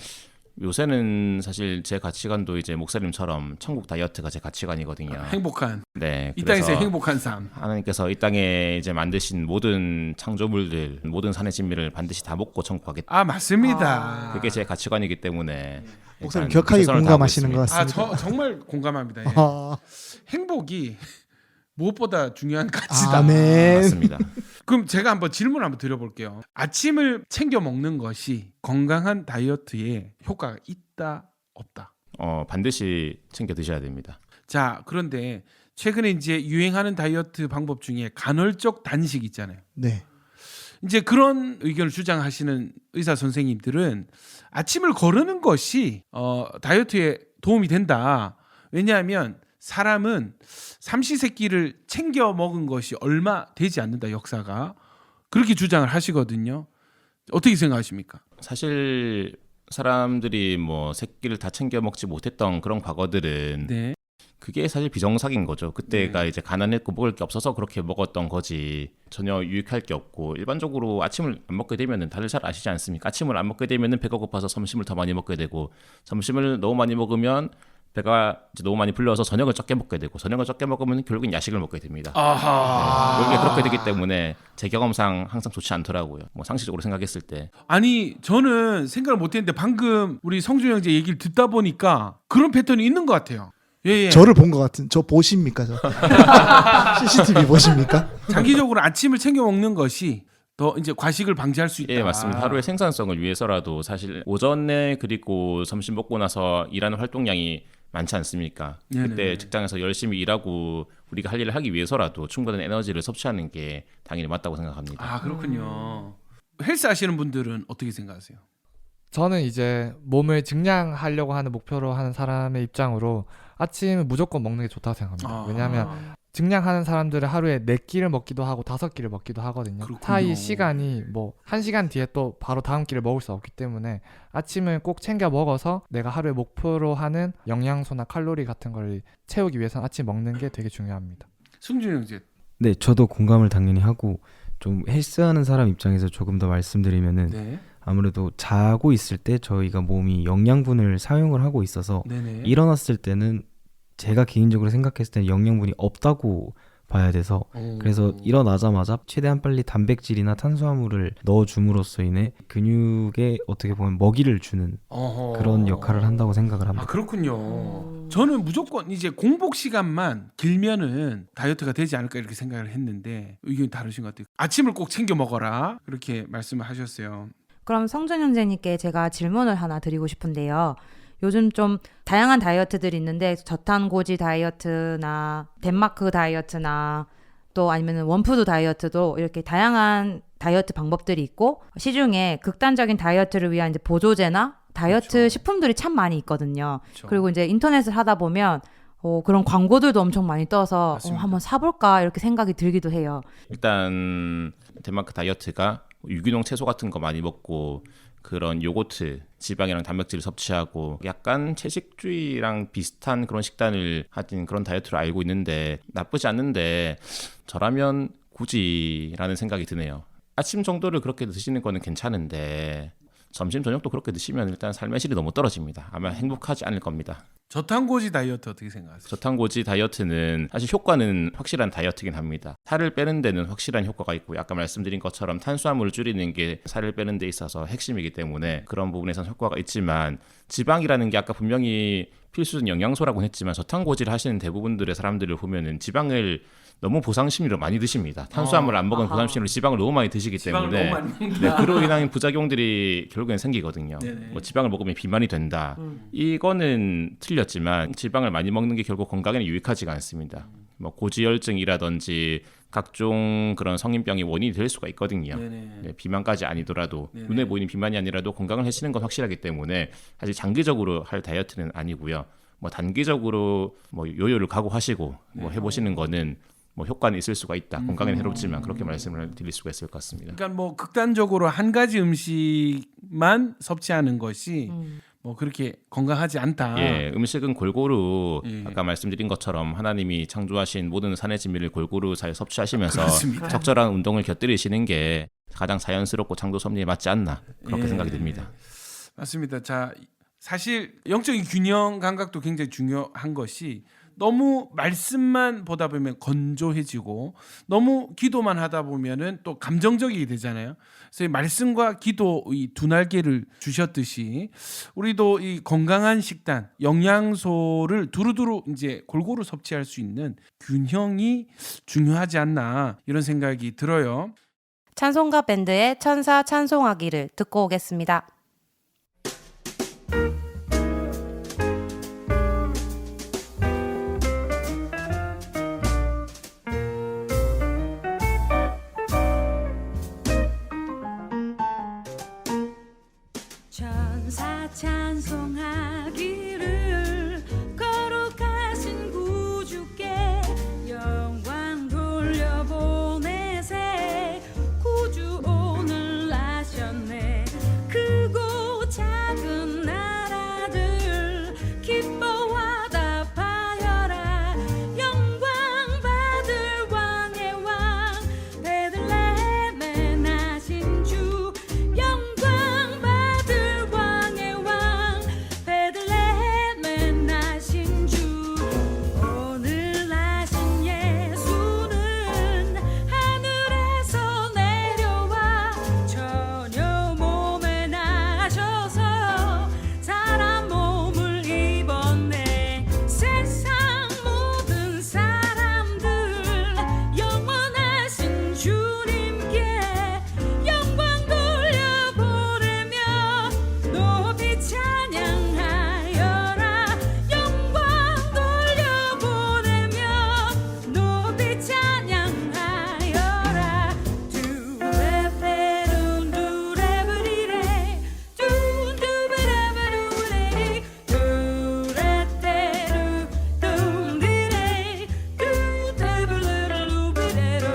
요새는 사실 제 가치관도 이제 목사님처럼 천국 다이어트가 제 가치관이거든요. 행복한. 네. 이 땅에서 그래서 행복한 삶. 하나님께서 이 땅에 이제 만드신 모든 창조물들, 모든 산의 진미를 반드시 다 먹고 천국 가겠다. 아, 맞습니다. 그게 제 가치관이기 때문에 목사님 일단 격하게 최선을 공감하시는 다하고 것 있습니다. 같습니다. 정말 공감합니다. 예. 아, 행복이 무엇보다 중요한 가치다. 아멘. 맞습니다. 그럼 제가 한번 질문 한번 드려볼게요. 아침을 챙겨 먹는 것이 건강한 다이어트에 효과가 있다 없다? 반드시 챙겨 드셔야 됩니다. 자, 그런데 최근에 이제 유행하는 다이어트 방법 중에 간헐적 단식 있잖아요. 네. 이제 그런 의견을 주장하시는 의사 선생님들은 아침을 거르는 것이 다이어트에 도움이 된다. 왜냐하면 사람은 삼시세끼를 챙겨 먹은 것이 얼마 되지 않는다, 역사가. 그렇게 주장을 하시거든요. 어떻게 생각하십니까? 사실 사람들이 뭐 새끼를 다 챙겨 먹지 못했던 그런 과거들은 네. 그게 사실 비정상인 거죠. 그때가 이제 가난했고 먹을 게 없어서 그렇게 먹었던 거지 전혀 유익할 게 없고, 일반적으로 아침을 안 먹게 되면은 다들 잘 아시지 않습니까? 아침을 안 먹게 되면은 배가 고파서 점심을 더 많이 먹게 되고, 점심을 너무 많이 먹으면 배가 이제 너무 많이 불러서 저녁을 적게 먹게 되고, 저녁을 적게 먹으면 결국엔 야식을 먹게 됩니다. 아하. 네, 그게 그렇게 되기 때문에 제 경험상 항상 좋지 않더라고요. 뭐 상식적으로 생각했을 때. 아니, 저는 생각을 못했는데 방금 우리 성준 형제 얘기를 듣다 보니까 그런 패턴이 있는 것 같아요. 예. 저를 본 것 같은. 저 보십니까? 저 CCTV 보십니까? 장기적으로 아침을 챙겨 먹는 것이 더 이제 과식을 방지할 수 있다. 예, 맞습니다. 하루의 생산성을 위해서라도 사실 오전에 그리고 점심 먹고 나서 일하는 활동량이 많지 않습니까? 네네. 그때 직장에서 열심히 일하고 우리가 할 일을 하기 위해서라도 충분한 에너지를 섭취하는 게 당연히 맞다고 생각합니다. 아, 그렇군요. 헬스 하시는 분들은 어떻게 생각하세요? 저는 이제 몸을 증량하려고 하는 목표로 하는 사람의 입장으로 아침을 무조건 먹는 게 좋다고 생각합니다. 왜냐하면 증량하는 사람들은 하루에 4끼를 먹기도 하고 5끼를 먹기도 하거든요. 그렇군요. 사이 시간이 뭐 1시간 뒤에 또 바로 다음 끼를 먹을 수 없기 때문에 아침을 꼭 챙겨 먹어서 내가 하루에 목표로 하는 영양소나 칼로리 같은 걸 채우기 위해서는 아침 먹는 게 되게 중요합니다. 승준 형제. 네, 저도 공감을 당연히 하고, 좀 헬스하는 사람 입장에서 조금 더 말씀드리면은 네. 아무래도 자고 있을 때 저희가 몸이 영양분을 사용을 하고 있어서 네네. 일어났을 때는 제가 개인적으로 생각했을 때는 영양분이 없다고 봐야 돼서, 그래서 일어나자마자 최대한 빨리 단백질이나 탄수화물을 넣어줌으로써 인해 근육에 어떻게 보면 먹이를 주는 그런 역할을 한다고 생각을 합니다. 아, 그렇군요. 저는 무조건 이제 공복 시간만 길면은 다이어트가 되지 않을까 이렇게 생각을 했는데 의견이 다르신 것 같아요. 아침을 꼭 챙겨 먹어라 그렇게 말씀을 하셨어요. 그럼 성준 형제님께 제가 질문을 하나 드리고 싶은데요. 요즘 좀 다양한 다이어트들이 있는데 저탄고지 다이어트나 덴마크 다이어트나 또 아니면 원푸드 다이어트도 이렇게 다양한 다이어트 방법들이 있고, 시중에 극단적인 다이어트를 위한 이제 보조제나 다이어트 그렇죠. 식품들이 참 많이 있거든요. 그렇죠. 그리고 이제 인터넷을 하다 보면 그런 광고들도 엄청 많이 떠서 맞습니다. 한번 사볼까 이렇게 생각이 들기도 해요. 일단 덴마크 다이어트가 유기농 채소 같은 거 많이 먹고 그런 요거트, 지방이랑 단백질을 섭취하고 약간 채식주의랑 비슷한 그런 식단을 하진 그런 다이어트를 알고 있는데 나쁘지 않는데, 저라면 굳이라는 생각이 드네요. 아침 정도를 그렇게 드시는 거는 괜찮은데 점심 저녁도 그렇게 드시면 일단 삶의 질이 너무 떨어집니다. 아마 행복하지 않을 겁니다. 저탄고지 다이어트 어떻게 생각하세요? 저탄고지 다이어트는 사실 효과는 확실한 다이어트긴 합니다. 살을 빼는 데는 확실한 효과가 있고, 아까 말씀드린 것처럼 탄수화물을 줄이는 게 살을 빼는 데 있어서 핵심이기 때문에 그런 부분에서는 효과가 있지만, 지방이라는 게 아까 분명히 필수적인 영양소라고 했지만 저탄고지를 하시는 대부분들의 사람들을 보면은 지방을 너무 보상심리로 많이 드십니다. 탄수화물을 안 먹으면 보상심리로 지방을 너무 많이 드시기 때문에 네, 그로 인한 부작용들이 결국엔 생기거든요. 뭐 지방을 먹으면 비만이 된다. 이거는 틀렸지만 지방을 많이 먹는 게 결국 건강에는 유익하지가 않습니다. 뭐 고지혈증이라든지 각종 그런 성인병의 원인이 될 수가 있거든요. 네, 비만까지 아니더라도 눈에 보이는 비만이 아니라도 건강을 해치는 건 확실하기 때문에 사실 장기적으로 할 다이어트는 아니고요. 뭐 단기적으로 뭐 요요를 각오하시고 뭐 해보시는 거는 뭐 효과는 있을 수가 있다. 건강에는 해롭지만 그렇게 말씀을 드릴 수가 있을 것 같습니다. 그러니까 뭐 극단적으로 한 가지 음식만 섭취하는 것이 뭐 그렇게 건강하지 않다. 예, 음식은 골고루 예. 아까 말씀드린 것처럼 하나님이 창조하신 모든 산의 진미를 골고루 잘 섭취하시면서 그렇습니다. 적절한 운동을 곁들이시는 게 가장 자연스럽고 창조 섭리에 맞지 않나 그렇게 예. 생각이 듭니다. 맞습니다. 자, 사실 영적인 균형 감각도 굉장히 중요한 것이 너무 말씀만 보다 보면 건조해지고 너무 기도만 하다 보면은 또 감정적이게 되잖아요. 그래서 이 말씀과 기도 이 두 날개를 주셨듯이 우리도 이 건강한 식단, 영양소를 두루두루 이제 골고루 섭취할 수 있는 균형이 중요하지 않나 이런 생각이 들어요. 찬송가 밴드의 천사 찬송하기를 듣고 오겠습니다. 천사 찬송하기를 거룩하신 구주께 영광 돌려보내세. 구주 오늘 나셨네. 크고 작은 나라들 기뻐와 답하여라. 영광 받을 왕의 왕 베들레헴에 나신 주. 영광 받을 왕의 왕 베들레헴에 나신 주. 오늘 나신 예수는 하늘에서 내려와 처녀 몸에 나셔서 사람 몸을 입었네. 세상 모든 사람들 영원하신 주님께 영광 돌려보내며 높이 찬양하여라. 영광 돌려보내며 높이 찬양하여라. 두레페룬 두레브리레 둔두베라바루레리 두레테루 둔디레 두테블레루비레로.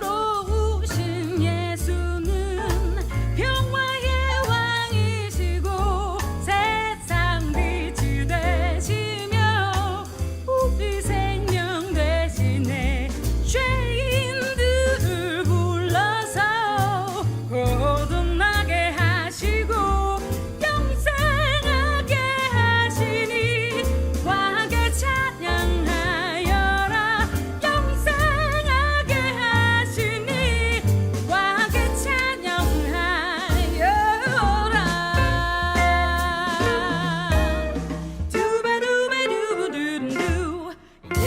의로우신 예수는 평화의 왕이시고 세상 빛이 되시며 우리 생명 대신에 죄인들을 불러서 거듭나게 하시고 영생하게 하시니 과하게 찬양하여라. 영생하게 하시니 과하게 찬양하여라. 두바두바두부두두 예.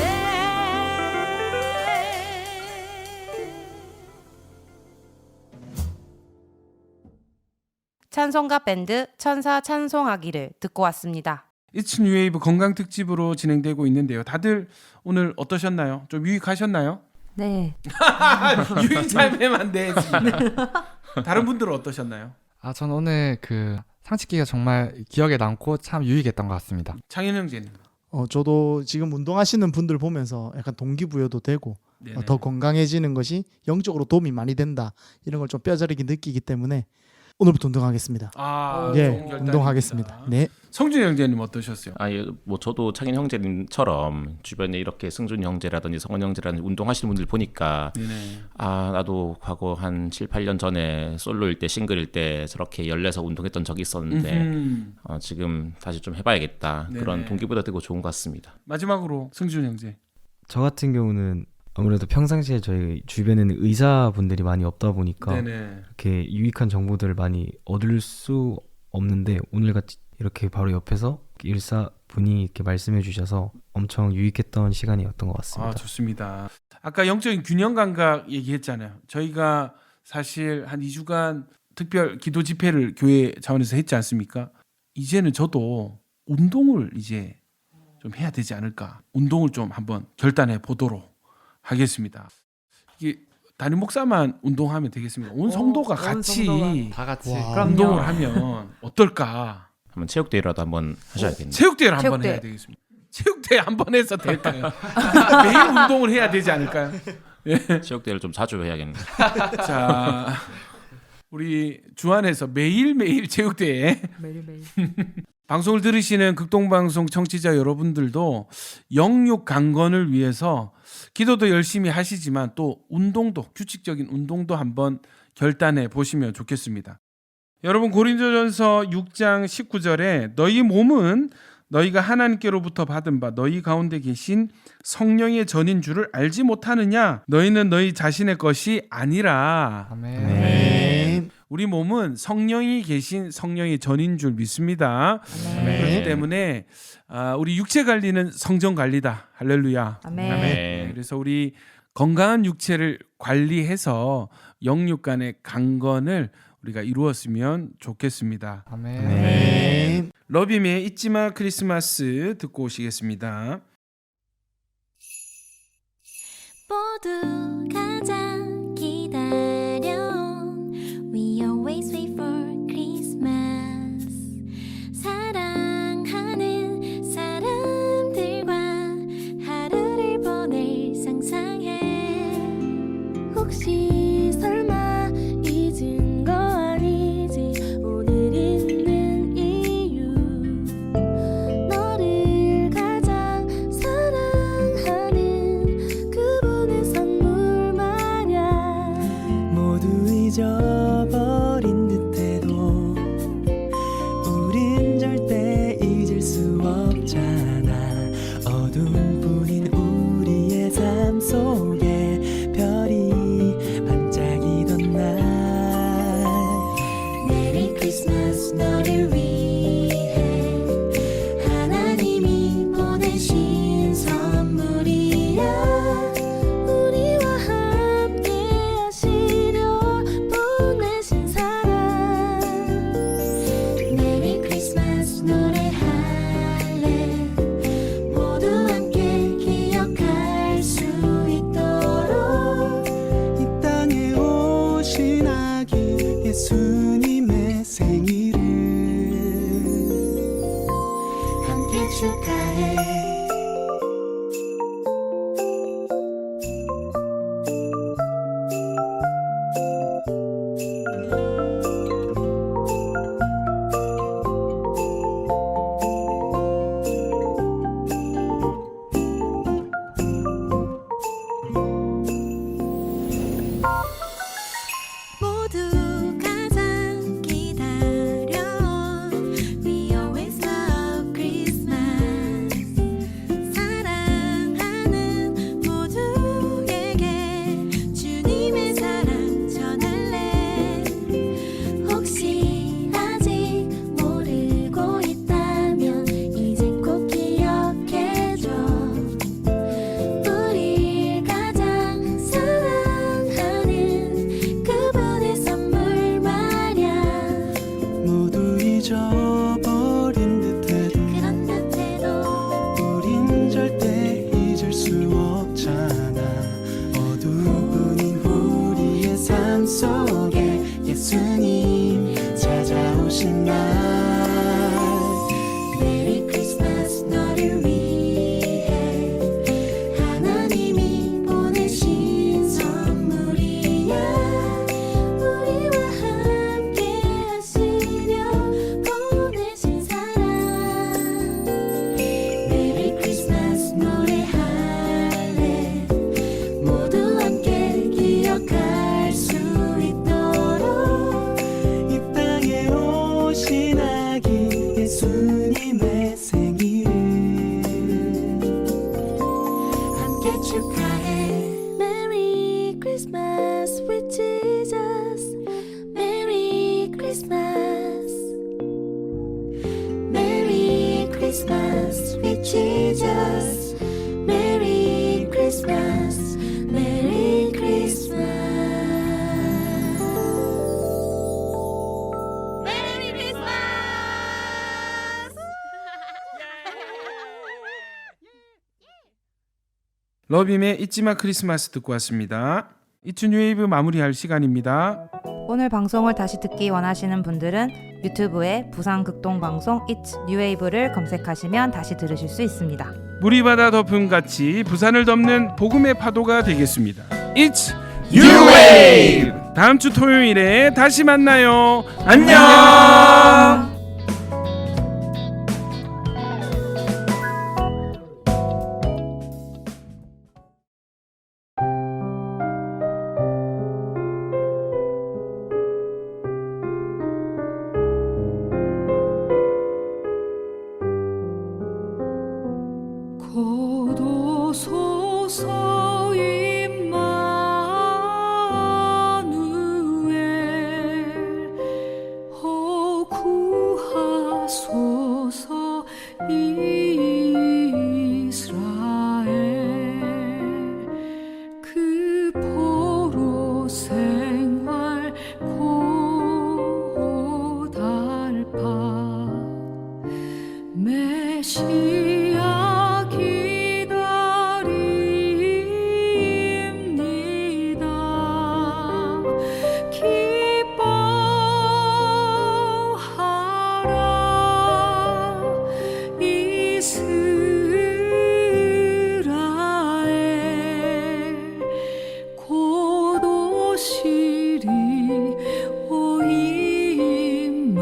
찬송가 밴드 천사 찬송하기를 듣고 왔습니다. It's New Wave 건강 특집으로 진행되고 있는데요. 다들 오늘 어떠셨나요? 좀 유익하셨나요? 네. 유익 삶에만 돼. 다른 분들은 어떠셨나요? 저는 오늘 그 상식기가 정말 기억에 남고 참 유익했던 것 같습니다. 창현 형제는? 저도 지금 운동하시는 분들 보면서 약간 동기부여도 되고 더 건강해지는 것이 영적으로 도움이 많이 된다 이런 걸 좀 뼈저리게 느끼기 때문에 오늘부터 운동하겠습니다. 예, 좋은 결단입니다. 운동하겠습니다. 네. 성준 형제님 어떠셨어요? 뭐 저도 창인 형제님처럼 주변에 이렇게 승준 형제라든지 성원 형제라든지 운동하시는 분들 보니까 네네. 나도 과거 한 7, 8년 전에 솔로일 때 싱글일 때 저렇게 열려서 운동했던 적이 있었는데 지금 다시 좀 해봐야겠다. 네네. 그런 동기부여 되고 좋은 것 같습니다. 마지막으로 승준 형제. 저 같은 경우는 아무래도 평상시에 저희 주변에는 의사분들이 많이 없다 보니까 네네. 이렇게 유익한 정보들을 많이 얻을 수 없는데 오늘같이 이렇게 바로 옆에서 의사분이 이렇게 말씀해 주셔서 엄청 유익했던 시간이었던 것 같습니다. 좋습니다. 아까 영적인 균형 감각 얘기했잖아요. 저희가 사실 한 2주간 특별 기도 집회를 교회 차원에서 했지 않습니까? 이제는 저도 운동을 이제 좀 해야 되지 않을까. 운동을 좀 한번 결단해 보도록 하겠습니다. 이게 담임 목사만 운동하면 되겠습니까? 온 성도가 같이 다 같이. 와. 운동을 하면 어떨까? 한번 체육대회라도 한번 하셔야겠네요. 체육대회를 한번 체육대회. 해야 되겠습니다. 체육대회 한번 해서 될까요? 매일 운동을 해야 되지 않을까요? 체육대회를 좀 자주 해야겠네요. 자, 우리 주안에서 매일매일 체육대회 매일매일. 방송을 들으시는 극동방송 청취자 여러분들도 영육 강건을 위해서 기도도 열심히 하시지만 또 운동도, 규칙적인 운동도 한번 결단해 보시면 좋겠습니다. 여러분, 고린도전서 6장 19절에 너희 몸은 너희가 하나님께로부터 받은 바 너희 가운데 계신 성령의 전인 줄을 알지 못하느냐? 너희는 너희 자신의 것이 아니라. 아멘. 네. 우리 몸은 성령이 계신 성령의 전인 줄 믿습니다. 그렇기 때문에 우리 육체 관리는 성전 관리다. 할렐루야. 아멘. 아멘. 그래서 우리 건강한 육체를 관리해서 영육 간의 강건을 우리가 이루었으면 좋겠습니다. 아멘. 네. 러빔의 잊지마 크리스마스 듣고 오시겠습니다. 모두 가장 기다려온 We always wait for Christmas 사랑하는 사람들과 하루를 보낼 상상해 혹시 설마 잊은 거 아니지 오늘 있는 이유 너를 가장 사랑하는 그분의 선물 마냥 모두 잊어버린 듯해도 우린 절대 잊을 수 없잖아 어둠뿐인 우리의 삶 속에 별이 반짝이던 날 메리 크리스마스 너를 위해 하나님이 보내신 선물이야 우리와 함께 하시려 보내신 사랑 메리 크리스마스 노래할래 모두 함께 기억할 수 있도록 이 땅에 오신 아기 예수님의 생일을 함께 축하해 모두 가장 기다려온 We always love Christmas 사랑하는 모두에게 주님의 사랑 전할래 혹시 아직 모르고 있다면 이젠 꼭 기억해줘 우릴 가장 사랑하는 그분의 선물 마냥 모두 잊어버린 듯해도 그런 듯해도 우린 절대 잊을 수 없잖아 어두운인 우리의 삶 속에 예수님 찾아오신 날 메리 크리스마스 너를 위해 하나님이 보내신 선물이야 우리와 함께 축하해 Merry Christmas with Jesus Merry Christmas Merry Christmas with Jesus Merry Christmas Merry Christmas Merry Christmas 러빔의 잊지마 크리스마스 듣고 왔습니다. 이춘 유웨이브 마무리할 시간입니다. 오늘 방송을 다시 듣기 원하시는 분들은 유튜브에 부산극동방송 It's New Wave를 검색하시면 다시 들으실 수 있습니다. 물이 바다 덮음같이 부산을 덮는 복음의 파도가 되겠습니다. It's New Wave! 다음 주 토요일에 다시 만나요. 안녕. 고도 소서 임마누엘 구하소서 이스라엘 그 포로 생활 고달파 메시아 기다립니다 기뻐하라 이스라엘 곧 오시리 오 임마누엘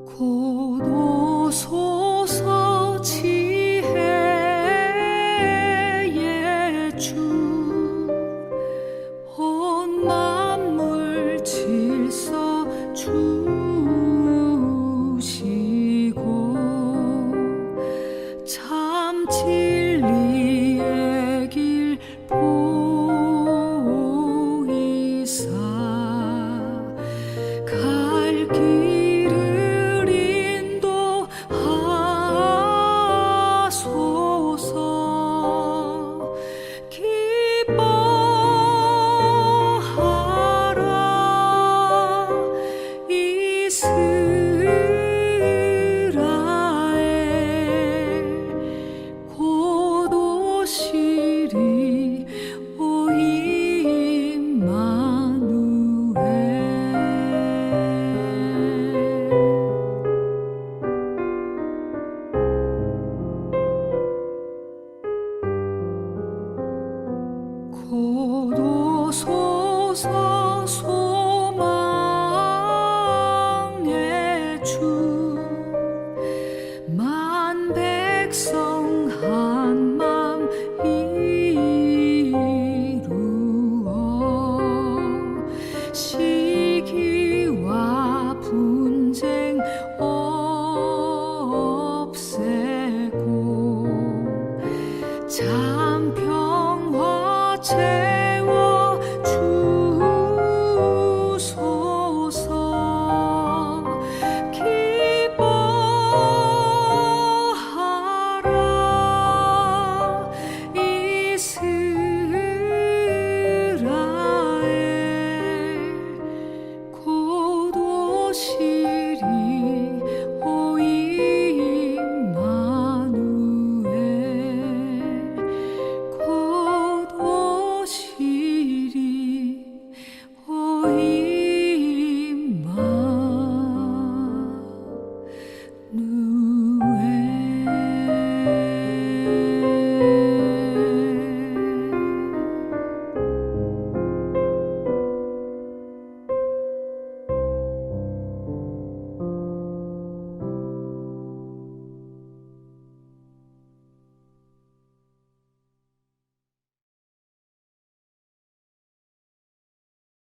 곧 오소